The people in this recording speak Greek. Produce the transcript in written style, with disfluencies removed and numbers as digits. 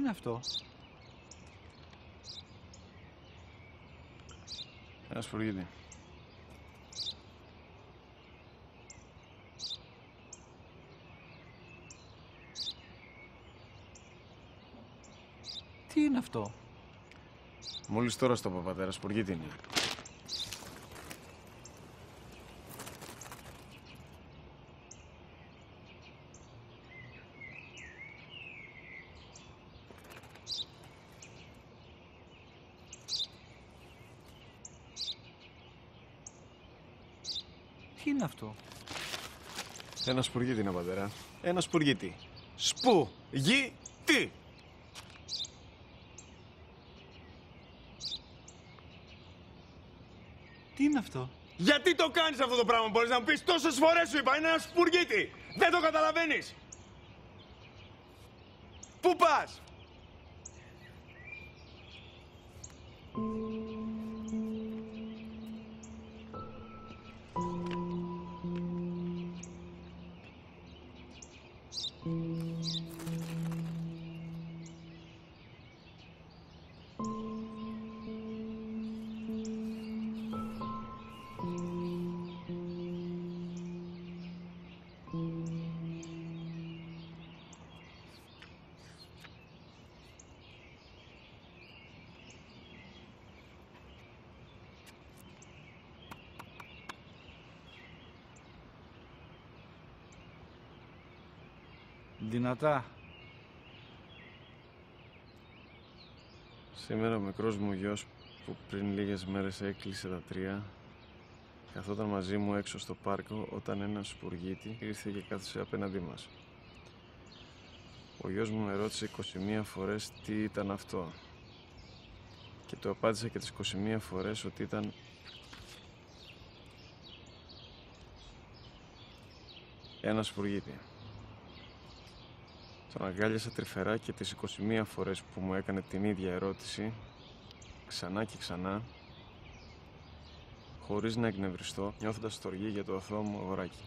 είναι αυτό? Ένα σπουργίτη. Τι είναι αυτό? Μόλις τώρα στο πατέρα, σπουργίτη είναι. Τι είναι αυτό? Ένα σπουργίτη είναι, πατέρα. Ένα σπουργίτη. Σπου-γι-τι! Τι είναι αυτό? Γιατί το κάνεις αυτό το πράγμα, μπορείς να μου πεις? Τόσες φορές σου είπα, είναι ένα σπουργίτη! Δεν το καταλαβαίνεις! Πού πας? Δυνατά. Σήμερα ο μικρός μου γιος που πριν λίγες μέρες έκλεισε τα 3 καθόταν μαζί μου έξω στο πάρκο όταν ένα σπουργίτη ήρθε και κάθισε απέναντί μας. Ο γιος μου με ρώτησε 21 φορές τι ήταν αυτό και του απάντησα και τις 21 φορές ότι ήταν ένα σπουργίτη. Τον αγκάλιασα τρυφερά και τις 21 φορές που μου έκανε την ίδια ερώτηση, ξανά και ξανά, χωρίς να εκνευριστώ, νιώθοντας στοργή για το αθώο μου αγοράκι.